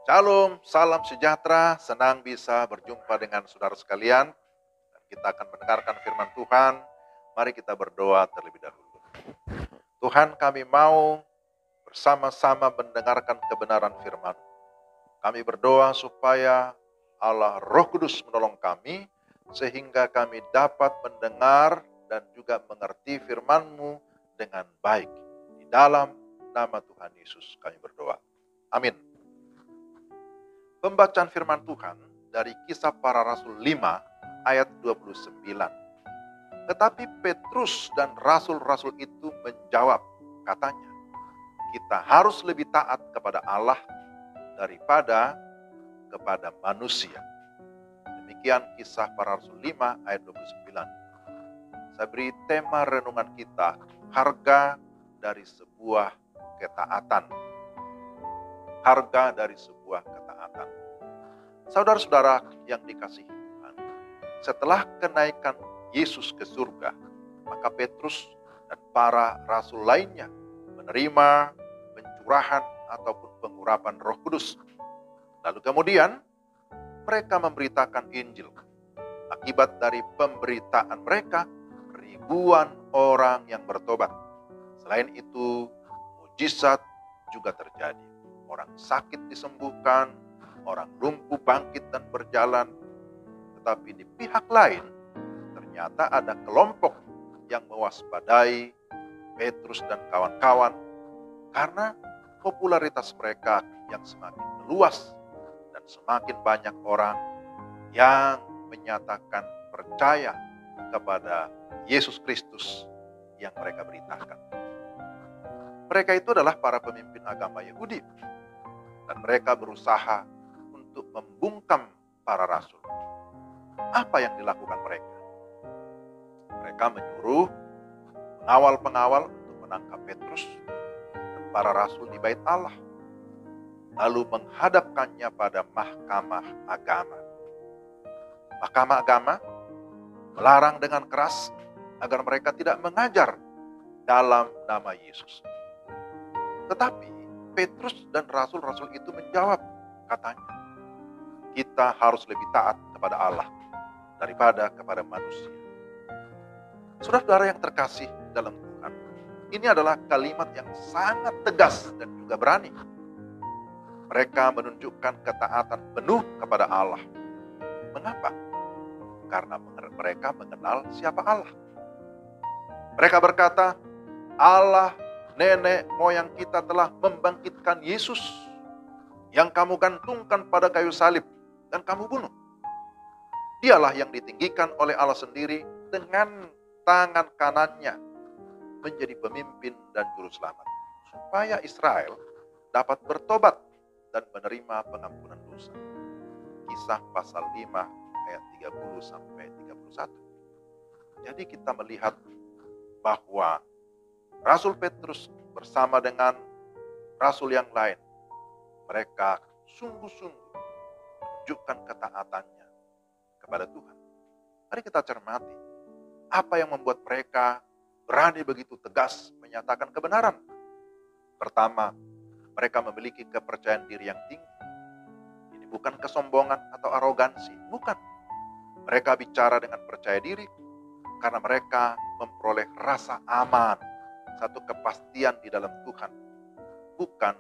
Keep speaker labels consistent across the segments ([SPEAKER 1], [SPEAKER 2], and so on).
[SPEAKER 1] Shalom, salam sejahtera, senang bisa berjumpa dengan saudara sekalian. Dan kita akan mendengarkan firman Tuhan. Mari kita berdoa terlebih dahulu. Tuhan, kami mau bersama-sama mendengarkan kebenaran firman. Kami berdoa supaya Allah Roh Kudus menolong kami, sehingga kami dapat mendengar dan juga mengerti firman-Mu dengan baik. Di dalam nama Tuhan Yesus kami berdoa. Amin. Pembacaan firman Tuhan dari Kisah Para Rasul 5 ayat 29. Tetapi Petrus dan rasul-rasul itu menjawab, katanya, kita harus lebih taat kepada Allah daripada kepada manusia. Demikian Kisah Para Rasul 5 ayat 29. Saya beri tema renungan kita, harga dari sebuah ketaatan. Harga dari sebuah ketaatan. Saudara-saudara yang dikasihi Tuhan, setelah kenaikan Yesus ke surga, maka Petrus dan para rasul lainnya menerima pencurahan ataupun pengurapan Roh Kudus. Lalu kemudian mereka memberitakan Injil. Akibat dari pemberitaan mereka, ribuan orang yang bertobat. Selain itu, mujizat juga terjadi. Orang sakit disembuhkan, orang lumpuh bangkit dan berjalan. Tetapi di pihak lain, ternyata ada kelompok yang mewaspadai Petrus dan kawan-kawan karena popularitas mereka yang semakin meluas dan semakin banyak orang yang menyatakan percaya kepada Yesus Kristus yang mereka beritakan. Mereka itu adalah para pemimpin agama Yahudi. Dan mereka berusaha untuk membungkam para rasul. Apa yang dilakukan mereka? Mereka menyuruh pengawal-pengawal untuk menangkap Petrus dan para rasul di bait Allah. Lalu menghadapkannya pada mahkamah agama. Mahkamah agama melarang dengan keras agar mereka tidak mengajar dalam nama Yesus. Tetapi Petrus dan rasul-rasul itu menjawab, katanya, kita harus lebih taat kepada Allah daripada kepada manusia. Saudara-saudara yang terkasih dalam Tuhan, ini adalah kalimat yang sangat tegas dan juga berani. Mereka menunjukkan ketaatan penuh kepada Allah. Mengapa? Karena mereka mengenal siapa Allah. Mereka berkata, Allah nenek moyang kita telah membangkitkan Yesus yang kamu gantungkan pada kayu salib dan kamu bunuh. Dialah yang ditinggikan oleh Allah sendiri dengan tangan kanannya menjadi pemimpin dan juru selamat, supaya Israel dapat bertobat dan menerima pengampunan dosa. Kisah pasal 5 ayat 30 sampai 31. Jadi kita melihat bahwa Rasul Petrus bersama dengan rasul yang lain, mereka sungguh-sungguh menunjukkan ketaatannya kepada Tuhan. Mari kita cermati, apa yang membuat mereka berani begitu tegas menyatakan kebenaran. Pertama, mereka memiliki kepercayaan diri yang tinggi. Ini bukan kesombongan atau arogansi, bukan. Mereka bicara dengan percaya diri karena mereka memperoleh rasa aman, satu kepastian di dalam Tuhan, bukan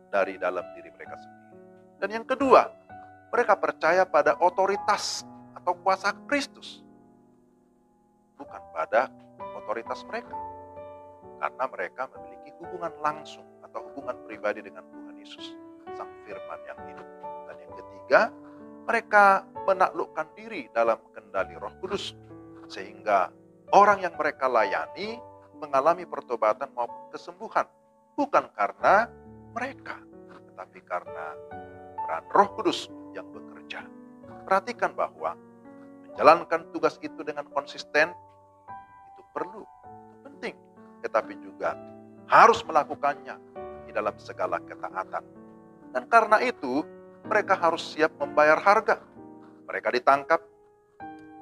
[SPEAKER 1] dari dalam diri mereka sendiri. Dan yang kedua, mereka percaya pada otoritas atau kuasa Kristus, bukan pada otoritas mereka. Karena mereka memiliki hubungan langsung atau hubungan pribadi dengan Tuhan Yesus, Sang Firman yang hidup. Dan yang ketiga, mereka menaklukkan diri dalam kendali Roh Kudus, sehingga orang yang mereka layani mengalami pertobatan maupun kesembuhan, bukan karena mereka, tetapi karena peran Roh Kudus yang bekerja. Perhatikan bahwa menjalankan tugas itu dengan konsisten itu perlu, itu penting, tetapi juga harus melakukannya di dalam segala ketaatan. Dan karena itu mereka harus siap membayar harga. Mereka ditangkap,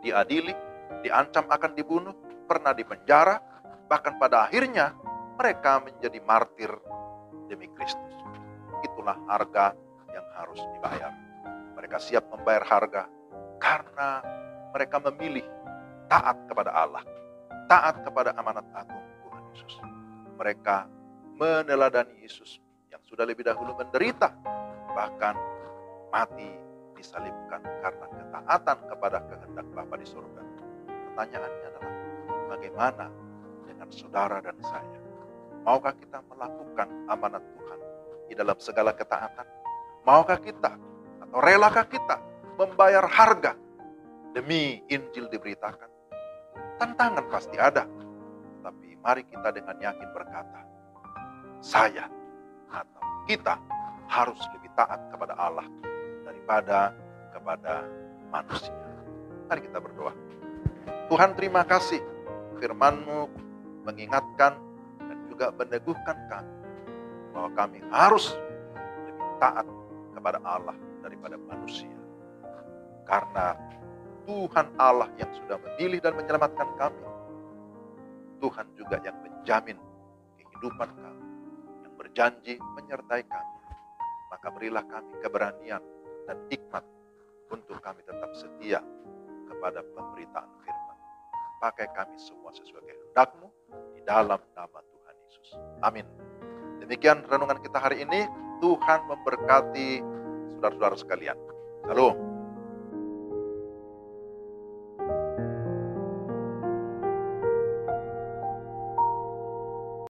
[SPEAKER 1] diadili, diancam akan dibunuh, pernah dipenjara, bahkan pada akhirnya mereka menjadi martir demi Kristus. Itulah harga yang harus dibayar. Mereka siap membayar harga karena mereka memilih taat kepada Allah, taat kepada amanat agung Tuhan Yesus. Mereka meneladani Yesus yang sudah lebih dahulu menderita, bahkan mati disalibkan karena ketaatan kepada kehendak Bapa di surga. Pertanyaannya adalah, bagaimana dengan saudara dan saya? Maukah kita melakukan amanat Tuhan di dalam segala ketaatan? Maukah kita atau relakah kita membayar harga demi Injil diberitakan? Tantangan pasti ada, tapi mari kita dengan yakin berkata, saya atau kita harus lebih taat kepada Allah daripada kepada manusia. Mari kita berdoa. Tuhan, terima kasih firman-Mu mengingatkan dan juga meneguhkan kami bahwa kami harus lebih taat kepada Allah daripada manusia. Karena Tuhan Allah yang sudah memilih dan menyelamatkan kami, Tuhan juga yang menjamin kehidupan kami, yang berjanji menyertai kami. Maka berilah kami keberanian dan hikmat untuk kami tetap setia kepada pemberitaan firman. Pakai kami semua sesuai kehendak-Mu di dalam nama Tuhan Yesus. Amin. Demikian renungan kita hari ini. Tuhan memberkati saudara-saudara sekalian. Shalom.